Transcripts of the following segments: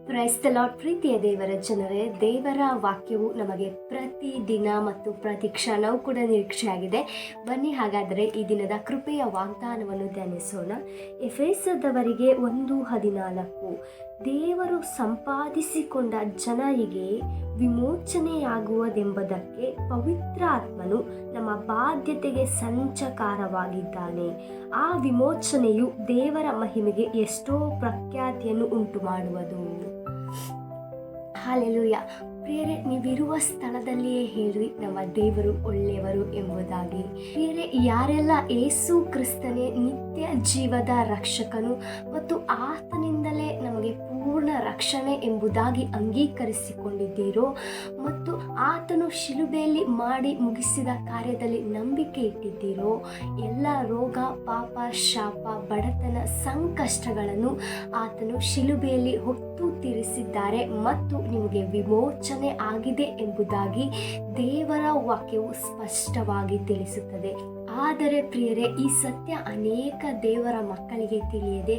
Praise the lord. ಪ್ರೀತಿಯ ದೇವರ ಜನರೇ, ದೇವರ ವಾಕ್ಯವು ನಮಗೆ ಪ್ರತಿ ದಿನ ಮತ್ತು ಪ್ರತಿ ಕ್ಷಣವೂ ಕೂಡ ನಿರೀಕ್ಷೆಯಾಗಿದೆ. ಬನ್ನಿ ಹಾಗಾದರೆ ಈ ದಿನದ ಕೃಪೆಯ ವಾಗ್ದಾನವನ್ನು ಧ್ಯಾನಿಸೋಣ. ಎಫೆಸದವರಿಗೆ 1:14, ದೇವರು ಸಂಪಾದಿಸಿಕೊಂಡ ಜನರಿಗೆ ವಿಮೋಚನೆಯಾಗುವುದೆಂಬುದಕ್ಕೆ ಪವಿತ್ರಾತ್ಮನು ನಮ್ಮ ಬಾಧ್ಯತೆಗೆ ಸಂಚಕಾರವಾಗಿದ್ದಾನೆ. ಆ ವಿಮೋಚನೆಯು ದೇವರ ಮಹಿಮೆಗೆ ಎಷ್ಟೋ ಪ್ರಖ್ಯಾತಿಯನ್ನು ಉಂಟು ಮಾಡುವುದು. ಹಾಲೆಲೂಯ. ಪ್ರಿಯರೇ, ನೀವಿರುವ ಸ್ಥಳದಲ್ಲಿಯೇ ಹೇಳ್ರಿ, ನಮ್ಮ ದೇವರು ಒಳ್ಳೆಯವರು ಎಂಬುದಾಗಿ. ಪ್ರಿಯರೇ, ಯಾರೆಲ್ಲ ಯೇಸು ಕ್ರಿಸ್ತನೇ ನಿತ್ಯ ಜೀವದ ರಕ್ಷಕನು ಮತ್ತು ಆತನಿಂದಲೇ ನಮಗೆ ಪೂರ್ಣ ರಕ್ಷಣೆ ಎಂಬುದಾಗಿ ಅಂಗೀಕರಿಸಿಕೊಂಡಿದ್ದೀರೋ ಮತ್ತು ಆತನು ಶಿಲುಬೆಯಲ್ಲಿ ಮಾಡಿ ಮುಗಿಸಿದ ಕಾರ್ಯದಲ್ಲಿ ನಂಬಿಕೆ ಇಟ್ಟಿದ್ದೀರೋ, ಎಲ್ಲ ರೋಗ, ಪಾಪ, ಶಾಪ, ಬಡತನ, ಸಂಕಷ್ಟಗಳನ್ನು ಆತನು ಶಿಲುಬೆಯಲ್ಲಿ ಹೊತ್ತು ತೀರಿಸಿದ್ದಾರೆ ಮತ್ತು ನಿಮಗೆ ವಿಮೋಚನೆ ಆಗಿದೆ ಎಂಬುದಾಗಿ ದೇವರ ವಾಕ್ಯವು ಸ್ಪಷ್ಟವಾಗಿ ತಿಳಿಸುತ್ತದೆ. ಆದರೆ ಪ್ರಿಯರೇ, ಈ ಸತ್ಯ ಅನೇಕ ದೇವರ ಮಕ್ಕಳಿಗೆ ತಿಳಿಯದೆ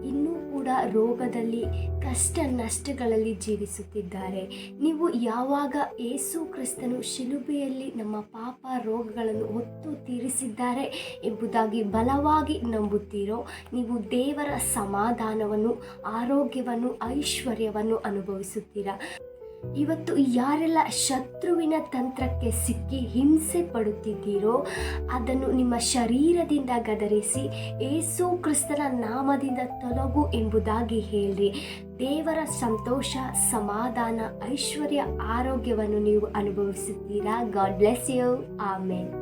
ಇನ್ನೂ ಕೂಡ ರೋಗದಲ್ಲಿ, ಕಷ್ಟ ನಷ್ಟಗಳಲ್ಲಿ ಜೀವಿಸುತ್ತಿದ್ದಾರೆ. ನೀವು ಯಾವಾಗ ಯೇಸು ಕ್ರಿಸ್ತನು ಶಿಲುಬೆಯಲ್ಲಿ ನಮ್ಮ ಪಾಪ ರೋಗಗಳನ್ನು ಹೊತ್ತು ತೀರಿಸಿದ್ದಾರೆ ಎಂಬುದಾಗಿ ಬಲವಾಗಿ ನಂಬುತ್ತೀರೋ, ನೀವು ದೇವರ ಸಮಾಧಾನವನ್ನು, ಆರೋಗ್ಯವನ್ನು, ಐಶ್ವರ್ಯವನ್ನು ಅನುಭವಿಸುತ್ತೀರಾ. ಇವತ್ತು ಯಾರೆಲ್ಲ ಶತ್ರುವಿನ ತಂತ್ರಕ್ಕೆ ಸಿಕ್ಕಿ ಹಿಂಸೆ ಪಡುತ್ತಿದ್ದೀರೋ, ಅದನ್ನು ನಿಮ್ಮ ಶರೀರದಿಂದ ಗದರಿಸಿ ಯೇಸು ಕ್ರಿಸ್ತನ ನಾಮದಿಂದ ತೊಲಗು ಎಂಬುದಾಗಿ ಹೇಳ್ರಿ. ದೇವರ ಸಂತೋಷ, ಸಮಾಧಾನ, ಐಶ್ವರ್ಯ, ಆರೋಗ್ಯವನ್ನು ನೀವು ಅನುಭವಿಸುತ್ತೀರಾ. God bless you. ಆಮೆನ್.